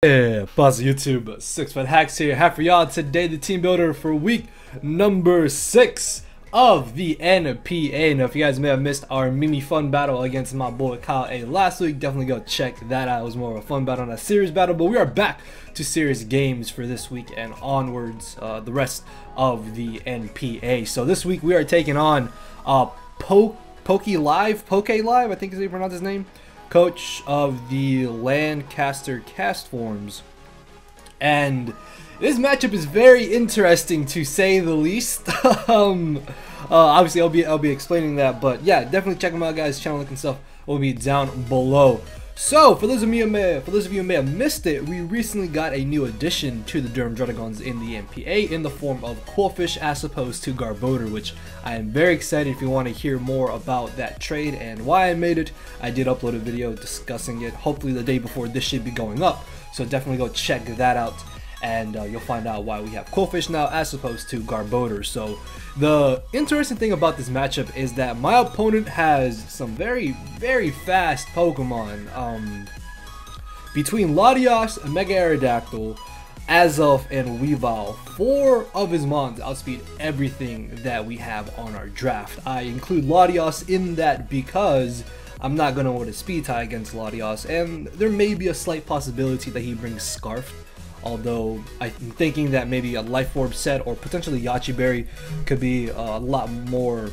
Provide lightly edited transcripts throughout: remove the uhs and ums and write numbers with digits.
Yeah, Buzz YouTube, SixFthax here. Have for y'all today the team builder for week number 6 of the NPA. Now, if you guys may have missed our Mimi fun battle against my boy Kyleaye last week, definitely go check that out. It was more of a fun battle than a serious battle, but we are back to serious games for this week and onwards, the rest of the NPA. So this week we are taking on POKAYLIVE, I think is how you pronounce his name. Coach of the Lancaster Castforms, and this matchup is very interesting to say the least. Obviously I'll be explaining that, but yeah, definitely check him out, guys. Channel link and stuff will be down below. So for those of you who may have missed it, we recently got a new addition to the Durham Druddigons in the NPA in the form of Qwilfish as opposed to Joedor, which I am very excited. If you want to hear more about that trade and why I made it, I did upload a video discussing it, hopefully the day before this should be going up, so definitely go check that out, and you'll find out why we have Qwilfish now as opposed to Joedor. So the interesting thing about this matchup is that my opponent has some very fast Pokemon. Between Latios, Mega Aerodactyl, Azelf, and Weavile, 4 of his mons outspeed everything that we have on our draft. I include Latios in that because I'm not going to win a speed tie against Latios, and there may be a slight possibility that he brings Scarf. Although I'm thinking that maybe a Life Orb set or potentially Yachi Berry could be a lot more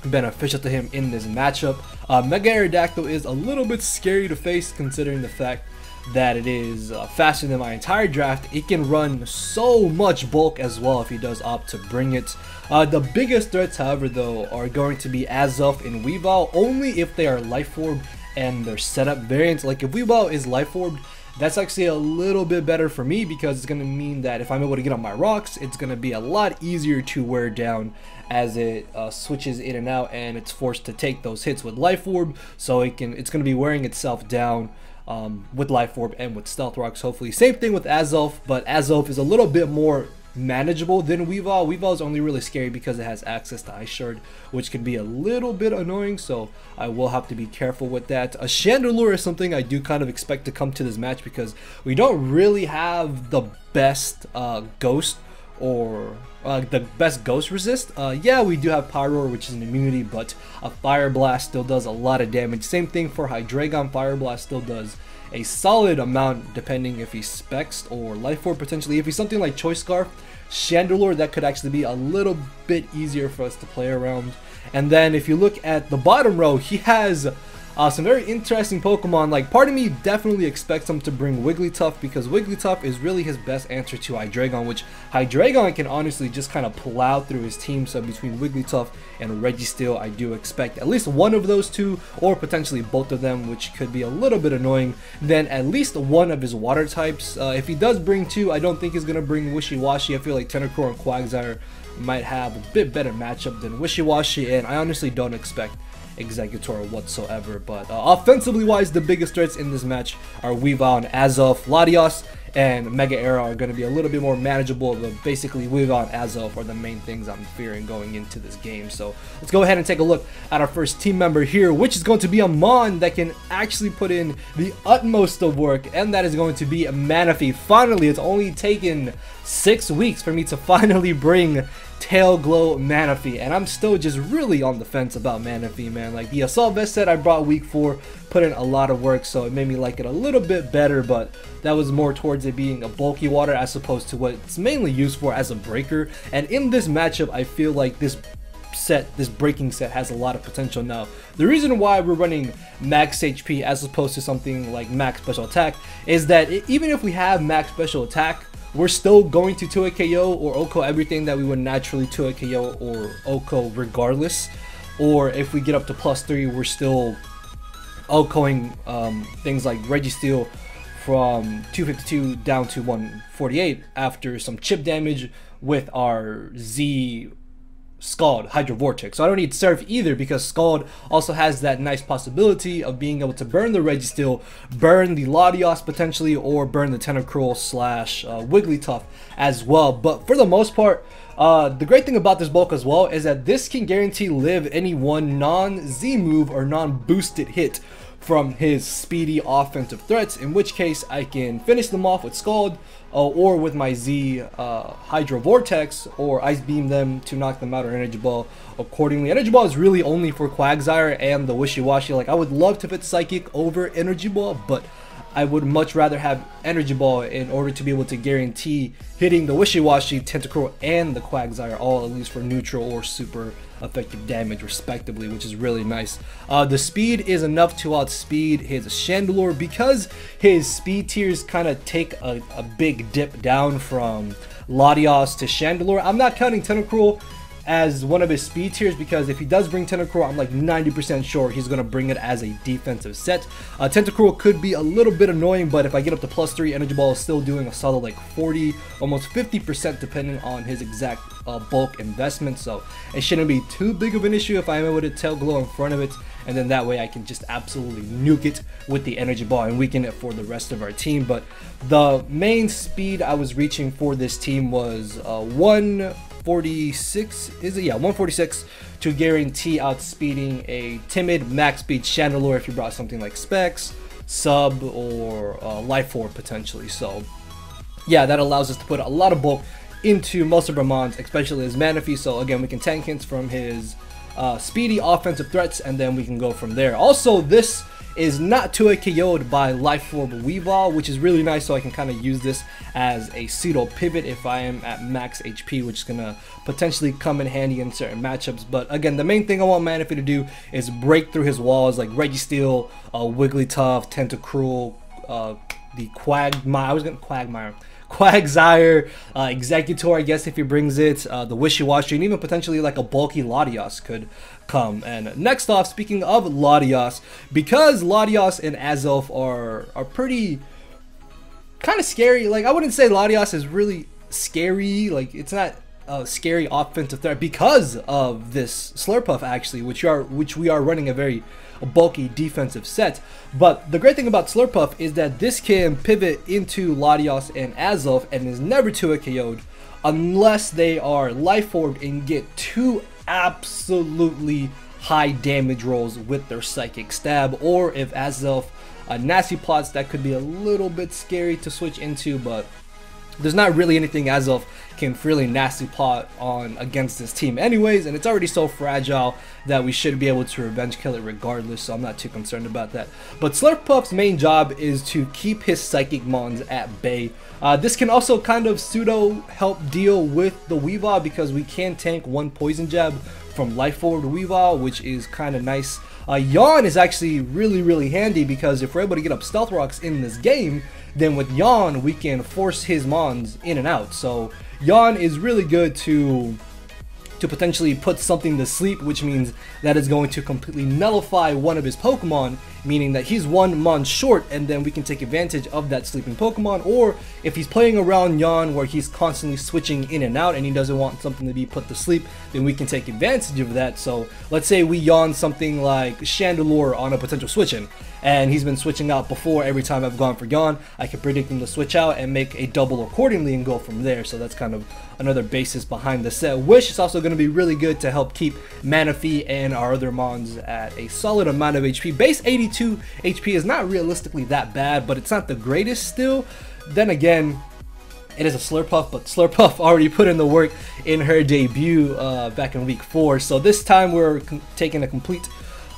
beneficial to him in this matchup. Mega Aerodactyl is a little bit scary to face considering the fact that it is faster than my entire draft. It can run so much bulk as well if he does opt to bring it. The biggest threats, however, though, are going to be Azelf and Weavile, only if they are Life Orb and their setup variants. Like if Weavile is Life Orbed, that's actually a little bit better for me because it's going to mean that if I'm able to get on my rocks, it's going to be a lot easier to wear down as it switches in and out, and it's forced to take those hits with Life Orb, so it's going to be wearing itself down with Life Orb and with Stealth Rocks, hopefully. Same thing with Azelf, but Azelf is a little bit more manageable than Weavile. Weavile is only really scary because it has access to Ice Shard, which can be a little bit annoying, so I will have to be careful with that. A Chandelure is something I do kind of expect to come to this match because we don't really have the best ghost or the best ghost resist. Yeah, we do have Pyroar, which is an immunity, but a Fire Blast still does a lot of damage. Same thing for Hydreigon. Fire Blast still does a solid amount depending if he's Specs or Life Orb potentially. If he's something like Choice Scarf, Chandelure, that could actually be a little bit easier for us to play around. And then if you look at the bottom row, he has some very interesting Pokemon. Like, part of me definitely expects him to bring Wigglytuff because Wigglytuff is really his best answer to Hydreigon, which Hydreigon can honestly just kind of plow through his team. So between Wigglytuff and Registeel, I do expect at least one of those two, or potentially both of them, which could be a little bit annoying. Then at least one of his water types. If he does bring 2, I don't think he's going to bring Wishiwashi. I feel like Tentacruel and Quagsire might have a bit better matchup than Wishiwashi, and I honestly don't expect Executor whatsoever. But offensively wise, the biggest threats in this match are Weavile and Azelf. Latios and Mega Aero are going to be a little bit more manageable, but basically Weavile and Azelf are the main things I'm fearing going into this game. So let's go ahead and take a look at our first team member here, which is going to be a Mon that can actually put in the utmost of work, and that is going to be a Manaphy. Finally, it's only taken 6 weeks for me to finally bring Tail Glow Manaphy, and I'm still just really on the fence about Manaphy, man. Like, the Assault Vest set I brought week 4 put in a lot of work, so it made me like it a little bit better, but that was more towards it being a bulky water as opposed to what it's mainly used for as a breaker. And in this matchup, I feel like this breaking set has a lot of potential. Now, the reason why we're running max HP as opposed to something like max special attack is that even if we have max special attack, we're still going to 2-hit KO or OHKO everything that we would naturally 2-hit KO or OHKO regardless. Or if we get up to +3, we're still OHKOing things like Registeel from 252 down to 148 after some chip damage with our Z Scald Hydro Vortex. So I don't need Surf either because Scald also has that nice possibility of being able to burn the Registeel, burn the Latios potentially, or burn the Tentacruel slash Wigglytuff as well. But for the most part, the great thing about this bulk as well is that this can guarantee live any one non-Z move or non-boosted hit from his speedy offensive threats, in which case I can finish them off with Scald or with my Z Hydro Vortex, or Ice Beam them to knock them out, or Energy Ball accordingly. Energy Ball is really only for Quagsire and the Wishy-Washy. Like, I would love to fit Psychic over Energy Ball, but I would much rather have Energy Ball in order to be able to guarantee hitting the Wishy-Washy, Tentacruel, and the Quagsire, all at least for neutral or super effective damage respectively, which is really nice. The speed is enough to outspeed his Chandelure because his speed tiers kind of take a big dip down from Latios to Chandelure. I'm not counting Tentacruel as one of his speed tiers because if he does bring Tentacruel, I'm like 90% sure he's going to bring it as a defensive set. Tentacruel could be a little bit annoying, but if I get up to +3, Energy Ball is still doing a solid like 40, almost 50% depending on his exact bulk investment, so it shouldn't be too big of an issue if I'm able to Tail Glow in front of it, and then that way I can just absolutely nuke it with the Energy Ball and weaken it for the rest of our team. But the main speed I was reaching for this team was 146, is it? Yeah, 146 to guarantee outspeeding a timid max speed Chandelure if you brought something like Specs, Sub, or Life Orb potentially. So yeah, that allows us to put a lot of bulk into most of our mons, especially his Manaphy. So again, we can tank hints from his speedy offensive threats, and then we can go from there. Also, this is not 2A KO'd by Life Orb Weavile, which is really nice, so I can kind of use this as a pseudo pivot if I am at max HP, which is going to potentially come in handy in certain matchups. But again, the main thing I want Manaphy to do is break through his walls like Registeel, Wigglytuff, Tentacruel, the Quagsire, Executor, I guess if he brings it, the Wishy-Washy, and even potentially like a bulky Latios could come. And next off, speaking of Latios, because Latios and Azelf are pretty kind of scary. Like, I wouldn't say Latios is really scary, like it's not a scary offensive threat because of this Slurpuff actually, which we are running a very bulky defensive set. But the great thing about Slurpuff is that this can pivot into Latios and Azelf and is never 2A KO'd unless they are Life Orb and get two absolutely high damage rolls with their Psychic Stab, or if Azelf Nasty Plots, that could be a little bit scary to switch into, but there's not really anything Azelf can freely Nasty Plot on against this team anyways, and it's already so fragile that we should be able to revenge kill it regardless, so I'm not too concerned about that. But Slurpuff's main job is to keep his Psychic Mons at bay. This can also kind of pseudo help deal with the Weavile because we can tank one Poison Jab from Life Orb Weavile, which is kind of nice. Yawn is actually really handy because if we're able to get up Stealth Rocks in this game, then with Yawn we can force his mons in and out. So Yawn is really good to potentially put something to sleep, which means that is going to completely nullify one of his Pokemon, meaning that he's one mon short, and then we can take advantage of that sleeping Pokemon. Or if he's playing around Yawn where he's constantly switching in and out and he doesn't want something to be put to sleep, then we can take advantage of that. So let's say we Yawn something like Chandelure on a potential switch in, and he's been switching out before. Every time I've gone for Yawn, I can predict him to switch out and make a double accordingly and go from there. So that's kind of another basis behind the set. Wish is also going to be really good to help keep Manaphy and our other mons at a solid amount of HP. Base 82 HP is not realistically that bad, but it's not the greatest still. Then again, it is a Slurpuff, but Slurpuff already put in the work in her debut back in week 4. So this time we're taking a complete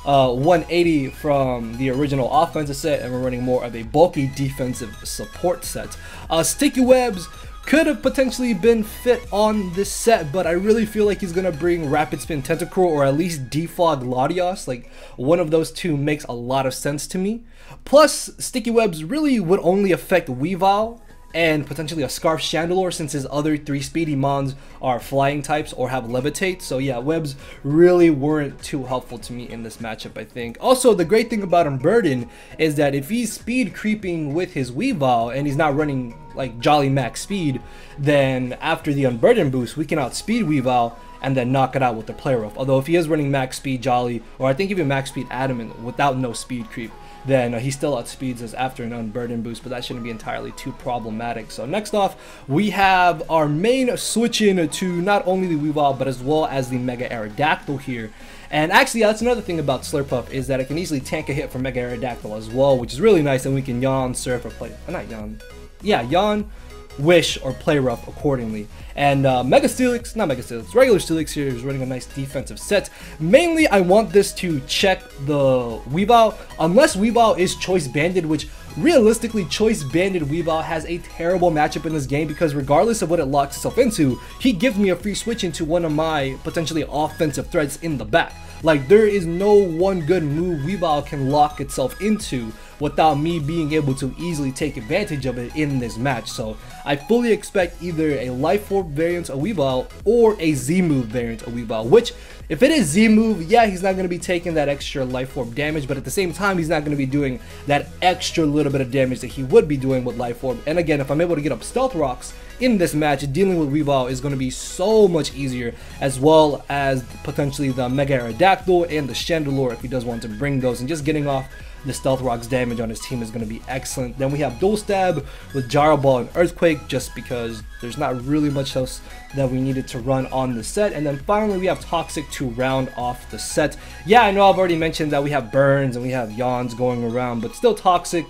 180 from the original offensive set, and we're running more of a bulky defensive support set. Sticky Webs could have potentially been fit on this set, but I really feel like he's gonna bring Rapid Spin Tentacruel or at least Defog Latios. Like, one of those two makes a lot of sense to me. Plus, Sticky Webs really would only affect Weavile and potentially a Scarf Chandelure, since his other 3 speedy mons are flying types or have Levitate. So yeah, Webs really weren't too helpful to me in this matchup, I think. Also, the great thing about Unburden is that if he's speed creeping with his Weavile and he's not running like Jolly Max speed, then after the Unburden boost, we can outspeed Weavile and then knock it out with the Play Rough. Although if he is running max speed Jolly, or I think even max speed Adamant without no speed creep, then he still outspeeds us after an Unburden boost, but that shouldn't be entirely too problematic. So next off, we have our main switch in to not only the Weavile, but as well as the Mega Aerodactyl here. And actually, that's another thing about Slurpuff, is that it can easily tank a hit from Mega Aerodactyl as well, which is really nice, and we can yawn, surf, or play, not yawn, yeah, yawn, wish, or play rough accordingly. And Mega Steelix, not Mega Steelix, regular Steelix here is running a nice defensive set. Mainly, I want this to check the Weavile, unless Weavile is Choice Banded, which realistically, Choice Banded Weavile has a terrible matchup in this game, because regardless of what it locks itself into, he gives me a free switch into one of my potentially offensive threats in the back. Like, there is no one good move Weavile can lock itself into without me being able to easily take advantage of it in this match. So I fully expect either a Life Orb variant of Weavile or a Z-Move variant of Weavile, which, if it is Z-Move, yeah, he's not going to be taking that extra Life Orb damage, but at the same time, he's not going to be doing that extra little bit of damage that he would be doing with Life Orb. And again, if I'm able to get up Stealth Rocks in this match, dealing with Weavile is going to be so much easier, as well as potentially the Mega Aerodactyl and the Chandelure if he does want to bring those, and just getting off the Stealth Rocks damage on his team is going to be excellent. Then we have Dual Stab with Gyro Ball and Earthquake, just because there's not really much else that we needed to run on the set. And then finally we have Toxic to round off the set. Yeah, I know I've already mentioned that we have Burns and we have Yawns going around, but still Toxic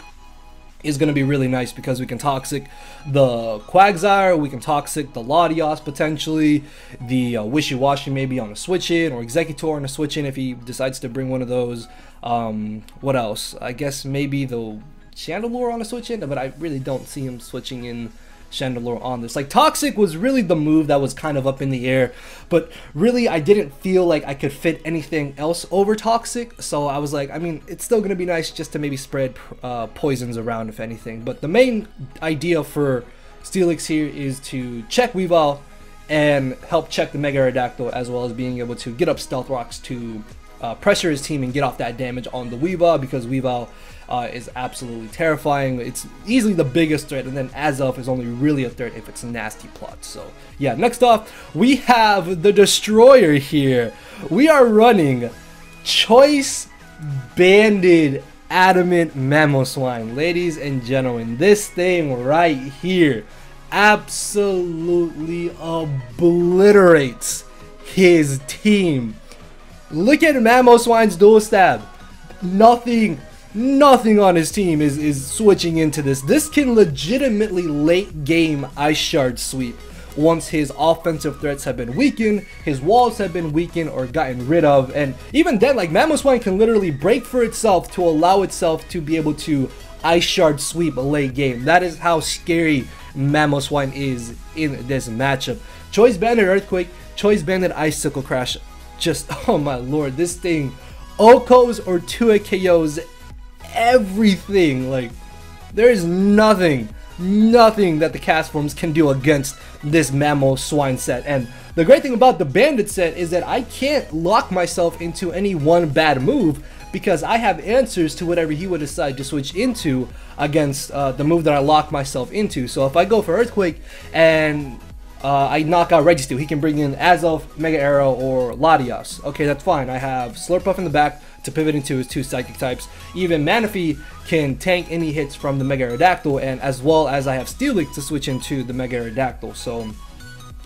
is going to be really nice, because we can Toxic the Quagsire, we can Toxic the Latios potentially, the Wishy-Washy maybe on a switch-in, or Executor on a switch-in if he decides to bring one of those. What else? I guess maybe the Chandelure on a switch-in, but I really don't see him switching in Chandelure on this. Like, Toxic was really the move that was kind of up in the air, but really I didn't feel like I could fit anything else over Toxic, so I was like, I mean, it's still gonna be nice just to maybe spread poisons around if anything. But the main idea for Steelix here is to check Weavile and help check the Mega Aerodactyl, as well as being able to get up Stealth Rocks to pressure his team and get off that damage on the Weavile, because Weavile is absolutely terrifying. It's easily the biggest threat, and then Azelf is only really a threat if it's nasty plots. So yeah, next off we have the Destroyer here. We are running Choice Banded Adamant Mamoswine. Ladies and gentlemen, this thing right here absolutely obliterates his team. Look at Mamoswine's Dual Stab. Nothing on his team is switching into this. This can legitimately late game Ice Shard sweep once his offensive threats have been weakened, his walls have been weakened or gotten rid of. And even then, like, Mamoswine can literally break for itself to allow itself to be able to Ice Shard sweep a late game. That is how scary Mamoswine is in this matchup. Choice Banded Earthquake, Choice Banded Icicle Crash. Just, oh my lord, this thing OHKOs or 2 KOs everything. Like, there is nothing that the Castforms can do against this Mamoswine set. And the great thing about the Bandit set is that I can't lock myself into any one bad move, because I have answers to whatever he would decide to switch into against the move that I lock myself into. So if I go for Earthquake and I knock out Registeel, he can bring in Azelf, Mega Arrow, or Latios. Okay, that's fine. I have Slurpuff in the back to pivot into his 2 Psychic types. Even Manaphy can tank any hits from the Mega Aerodactyl, and as well as I have Steelix to switch into the Mega Aerodactyl. So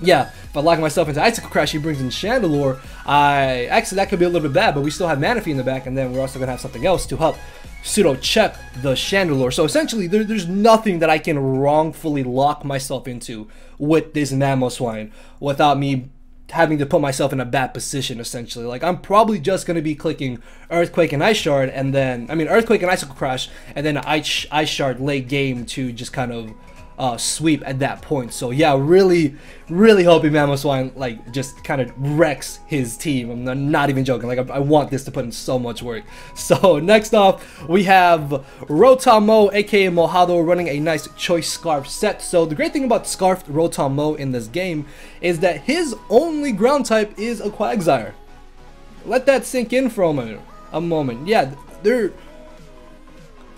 yeah, if I lock myself into Icicle Crash, he brings in Chandelure. Actually, that could be a little bit bad, but we still have Manaphy in the back, and then we're also going to have something else to help pseudo check the Chandelure. So essentially, there's nothing that I can wrongfully lock myself into with this Mamoswine without me having to put myself in a bad position, essentially. Like, I'm probably just going to be clicking Earthquake and Ice Shard, and then, I mean, Earthquake and Icicle Crash, and then Ice Shard late game to just kind of sweep at that point. So yeah, really hoping Mamoswine like just kind of wrecks his team. I'm not even joking. Like, I want this to put in so much work. So next off we have Rotamo aka Mojado running a nice Choice Scarf set. So the great thing about Scarfed Rotamo in this game is that his only ground type is a Quagsire. Let that sink in for a moment. Yeah,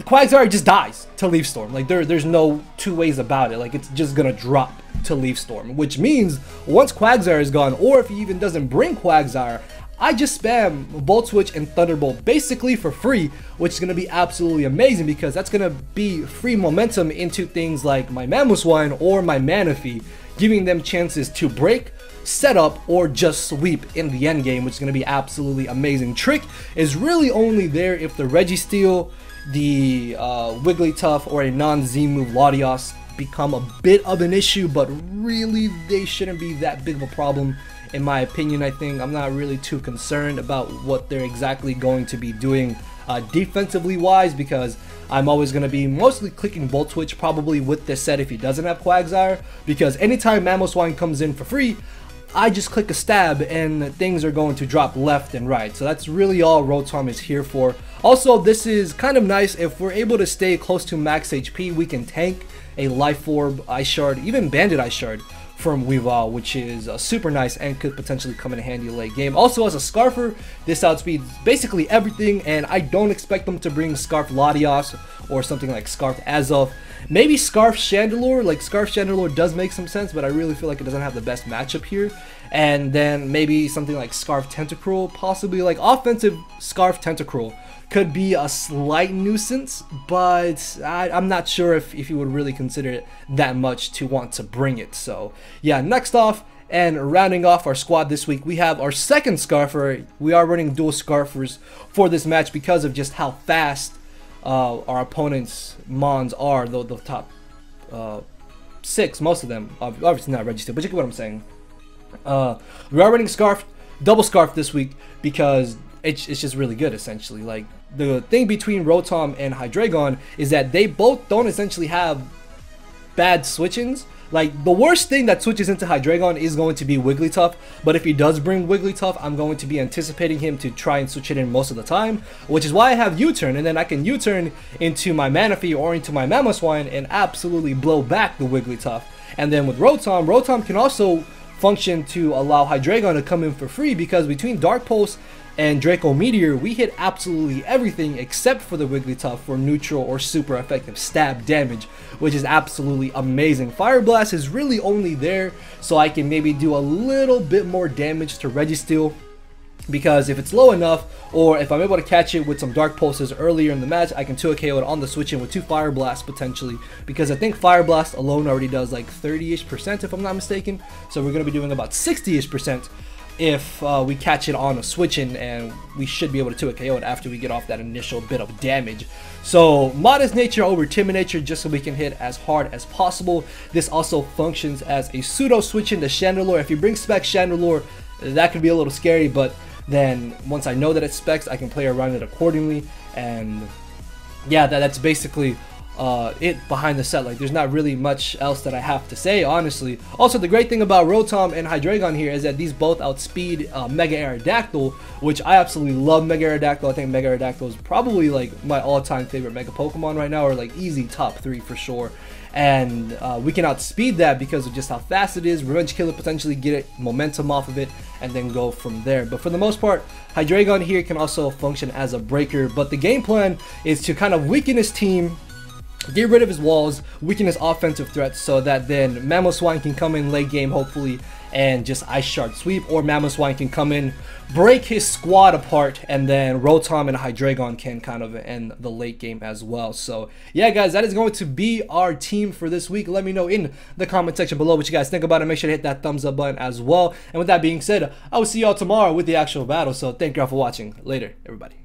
Quagsire just dies to Leaf Storm. Like, there's no two ways about it. Like, it's just gonna drop to Leaf Storm, which means once Quagsire is gone, or if he even doesn't bring Quagsire, I just spam Volt Switch and Thunderbolt basically for free, which is going to be absolutely amazing, because that's going to be free momentum into things like my Mamoswine or my Manaphy, giving them chances to break, set up, or just sweep in the end game, which is going to be absolutely amazing. Trick is really only there if the Registeel, the Wigglytuff, or a non-Z move Latios become a bit of an issue, but really they shouldn't be that big of a problem in my opinion. I think I'm not really too concerned about what they're exactly going to be doing defensively wise, because I'm always going to be mostly clicking Volt Switch probably with this set if he doesn't have Quagsire, because anytime Mamoswine comes in for free, I just click a stab and things are going to drop left and right. So that's really all Rotom is here for. Also, this is kind of nice. If we're able to stay close to max HP, we can tank a Life Orb, Ice Shard, even Banded Ice Shard from Weavile, which is super nice and could potentially come in handy late game. Also, as a Scarfer, this outspeeds basically everything, and I don't expect them to bring Scarf Latios or something like Scarf Azoth. Maybe Scarf Chandelure, like Scarf Chandelure does make some sense, but I really feel like it doesn't have the best matchup here. And then maybe something like Scarf Tentacruel, possibly like offensive Scarf Tentacruel could be a slight nuisance, but I'm not sure if you would really consider it that much to want to bring it. So yeah, next off, and rounding off our squad this week, we have our second Scarfer. We are running dual Scarfers for this match because of just how fast our opponents' Mons are, though the top 6, most of them, obviously not Registeel, but you get what I'm saying. We are running Scarf, double Scarf this week because it's just really good essentially. Like, the thing between Rotom and Hydreigon is that they both don't essentially have bad switch-ins. Like, the worst thing that switches into Hydreigon is going to be Wigglytuff, but if he does bring Wigglytuff, I'm going to be anticipating him to try and switch it in most of the time, which is why I have U-turn, and then I can U-turn into my Manaphy or into my Mamoswine and absolutely blow back the Wigglytuff. And then with Rotom, Rotom can also function to allow Hydreigon to come in for free, because between Dark Pulse and Draco Meteor, we hit absolutely everything except for the Wigglytuff for neutral or super effective stab damage, which is absolutely amazing. Fire Blast is really only there so I can maybe do a little bit more damage to Registeel, because if it's low enough, or if I'm able to catch it with some Dark Pulses earlier in the match, I can 2KO it on the switch in with 2 Fire Blasts potentially, because I think Fire Blast alone already does like 30-ish% if I'm not mistaken, so we're going to be doing about 60-ish% if we catch it on a switch in, and we should be able to 2KO it after we get off that initial bit of damage. So Modest Nature over Timid Nature, just so we can hit as hard as possible. This also functions as a pseudo switch in to Chandelure. If you bring Specs Chandelure, that could be a little scary, but then once I know that it's Specs, I can play around it accordingly. And yeah, that's basically it behind the set. Like, there's not really much else that I have to say, honestly. Also, the great thing about Rotom and Hydreigon here is that these both outspeed Mega Aerodactyl, which I absolutely love. Mega Aerodactyl, I think Mega Aerodactyl is probably like my all-time favorite Mega Pokemon right now, or like easy top 3 for sure. And we can outspeed that because of just how fast it is. Revenge Kill it, potentially get it momentum off of it, and then go from there. But for the most part, Hydreigon here can also function as a breaker, but the game plan is to kind of weaken his team, get rid of his walls, weaken his offensive threats, so that then Mamoswine can come in late game hopefully and just Ice Shard sweep, or Mamoswine can come in, break his squad apart, and then Rotom and Hydreigon can kind of end the late game as well. So yeah guys, that is going to be our team for this week. Let me know in the comment section below what you guys think about it. Make sure to hit that thumbs up button as well. And with that being said, I will see y'all tomorrow with the actual battle. So thank y'all for watching. Later, everybody.